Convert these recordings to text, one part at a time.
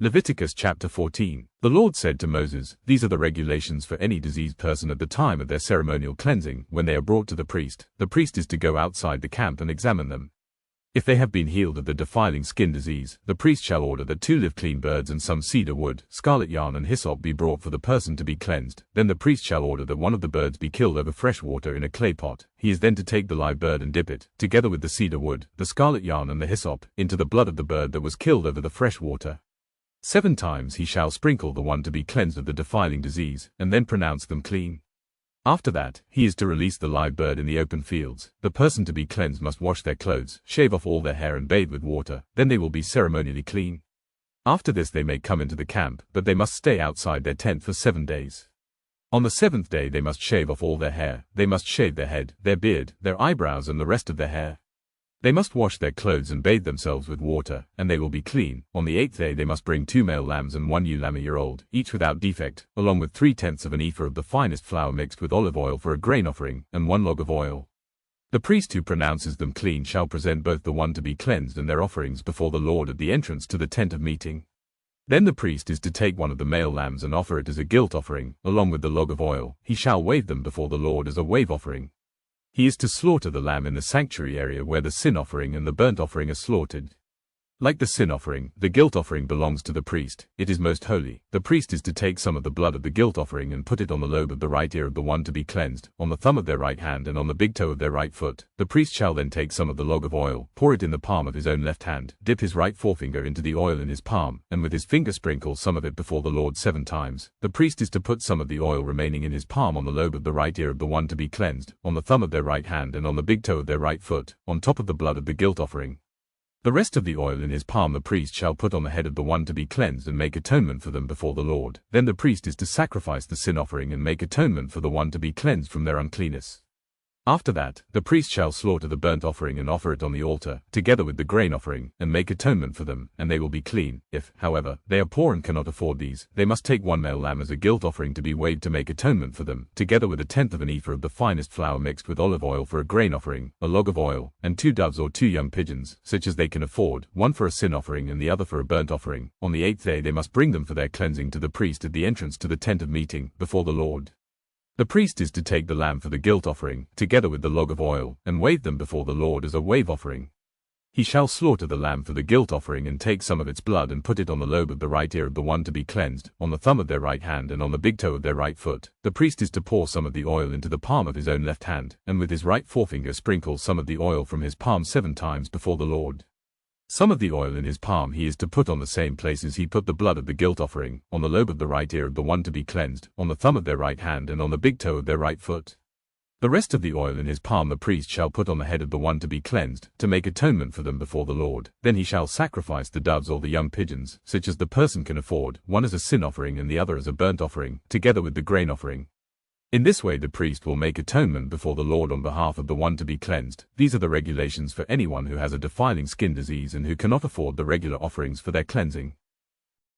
Leviticus chapter 14. The Lord said to Moses, "These are the regulations for any diseased person at the time of their ceremonial cleansing, when they are brought to the priest. The priest is to go outside the camp and examine them. If they have been healed of the defiling skin disease, the priest shall order that 2 live clean birds and some cedar wood, scarlet yarn and hyssop be brought for the person to be cleansed. Then the priest shall order that one of the birds be killed over fresh water in a clay pot. He is then to take the live bird and dip it, together with the cedar wood, the scarlet yarn and the hyssop, into the blood of the bird that was killed over the fresh water. 7 times he shall sprinkle the one to be cleansed of the defiling disease, and then pronounce them clean. After that, he is to release the live bird in the open fields. The person to be cleansed must wash their clothes, shave off all their hair and bathe with water, then they will be ceremonially clean. After this they may come into the camp, but they must stay outside their tent for 7 days. On the 7th day they must shave off all their hair. They must shave their head, their beard, their eyebrows and the rest of their hair. They must wash their clothes and bathe themselves with water, and they will be clean. On the 8th day they must bring 2 male lambs and 1 ewe lamb a year old, each without defect, along with 3/10 of an ephah of the finest flour mixed with olive oil for a grain offering, and 1 log of oil. The priest who pronounces them clean shall present both the one to be cleansed and their offerings before the Lord at the entrance to the tent of meeting. Then the priest is to take one of the male lambs and offer it as a guilt offering, along with the log of oil. He shall wave them before the Lord as a wave offering. He is to slaughter the lamb in the sanctuary area where the sin offering and the burnt offering are slaughtered. Like the sin offering, the guilt offering belongs to the priest. It is most holy. The priest is to take some of the blood of the guilt offering and put it on the lobe of the right ear of the one to be cleansed, on the thumb of their right hand and on the big toe of their right foot. The priest shall then take some of the log of oil, pour it in the palm of his own left hand, dip his right forefinger into the oil in his palm, and with his finger sprinkle some of it before the Lord 7 times. The priest is to put some of the oil remaining in his palm on the lobe of the right ear of the one to be cleansed, on the thumb of their right hand and on the big toe of their right foot, on top of the blood of the guilt offering. The rest of the oil in his palm the priest shall put on the head of the one to be cleansed and make atonement for them before the Lord. Then the priest is to sacrifice the sin offering and make atonement for the one to be cleansed from their uncleanness. After that, the priest shall slaughter the burnt offering and offer it on the altar, together with the grain offering, and make atonement for them, and they will be clean. If, however, they are poor and cannot afford these, they must take 1 male lamb as a guilt offering to be waved to make atonement for them, together with 1/10 of an ephah of the finest flour mixed with olive oil for a grain offering, a log of oil, and 2 doves or 2 young pigeons, such as they can afford, one for a sin offering and the other for a burnt offering. On the 8th day they must bring them for their cleansing to the priest at the entrance to the tent of meeting, before the Lord. The priest is to take the lamb for the guilt offering, together with the log of oil, and wave them before the Lord as a wave offering. He shall slaughter the lamb for the guilt offering and take some of its blood and put it on the lobe of the right ear of the one to be cleansed, on the thumb of their right hand and on the big toe of their right foot. The priest is to pour some of the oil into the palm of his own left hand, and with his right forefinger sprinkle some of the oil from his palm 7 times before the Lord. Some of the oil in his palm he is to put on the same place as he put the blood of the guilt offering, on the lobe of the right ear of the one to be cleansed, on the thumb of their right hand and on the big toe of their right foot. The rest of the oil in his palm the priest shall put on the head of the one to be cleansed, to make atonement for them before the Lord. Then he shall sacrifice the doves or the young pigeons, such as the person can afford, one as a sin offering and the other as a burnt offering, together with the grain offering. In this way the priest will make atonement before the Lord on behalf of the one to be cleansed. These are the regulations for anyone who has a defiling skin disease and who cannot afford the regular offerings for their cleansing.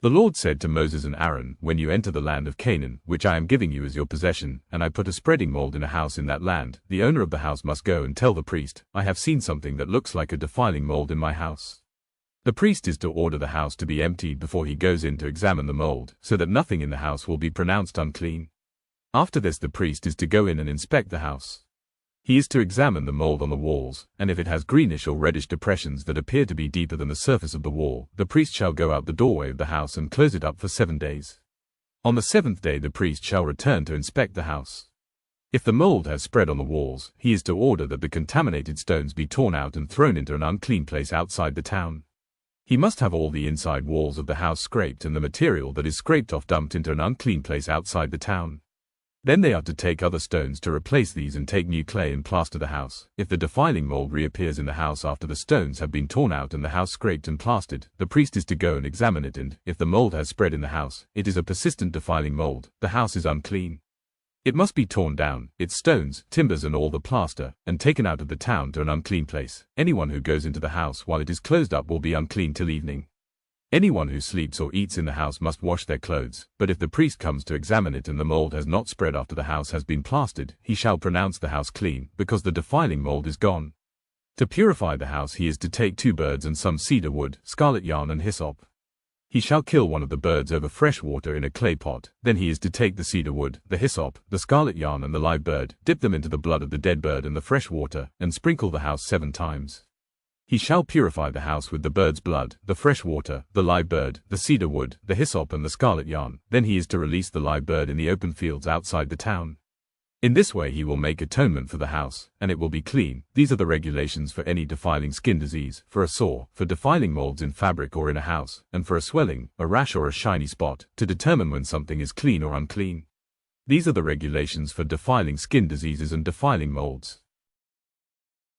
The Lord said to Moses and Aaron, "When you enter the land of Canaan, which I am giving you as your possession, and I put a spreading mold in a house in that land, the owner of the house must go and tell the priest, 'I have seen something that looks like a defiling mold in my house.' The priest is to order the house to be emptied before he goes in to examine the mold, so that nothing in the house will be pronounced unclean. After this the priest is to go in and inspect the house. He is to examine the mold on the walls, and if it has greenish or reddish depressions that appear to be deeper than the surface of the wall, the priest shall go out the doorway of the house and close it up for 7 days. On the 7th day the priest shall return to inspect the house. If the mold has spread on the walls, he is to order that the contaminated stones be torn out and thrown into an unclean place outside the town. He must have all the inside walls of the house scraped and the material that is scraped off dumped into an unclean place outside the town. Then they are to take other stones to replace these and take new clay and plaster the house. If the defiling mold reappears in the house after the stones have been torn out and the house scraped and plastered, the priest is to go and examine it, and, if the mold has spread in the house, it is a persistent defiling mold, the house is unclean. It must be torn down, its stones, timbers and all the plaster, and taken out of the town to an unclean place. Anyone who goes into the house while it is closed up will be unclean till evening. Anyone who sleeps or eats in the house must wash their clothes, but if the priest comes to examine it and the mold has not spread after the house has been plastered, he shall pronounce the house clean, because the defiling mold is gone. To purify the house he is to take 2 birds and some cedar wood, scarlet yarn and hyssop. He shall kill one of the birds over fresh water in a clay pot. Then he is to take the cedar wood, the hyssop, the scarlet yarn and the live bird, dip them into the blood of the dead bird and the fresh water, and sprinkle the house 7 times. He shall purify the house with the bird's blood, the fresh water, the live bird, the cedar wood, the hyssop and the scarlet yarn. Then he is to release the live bird in the open fields outside the town. In this way he will make atonement for the house, and it will be clean. These are the regulations for any defiling skin disease, for a sore, for defiling molds in fabric or in a house, and for a swelling, a rash or a shiny spot, to determine when something is clean or unclean. These are the regulations for defiling skin diseases and defiling molds.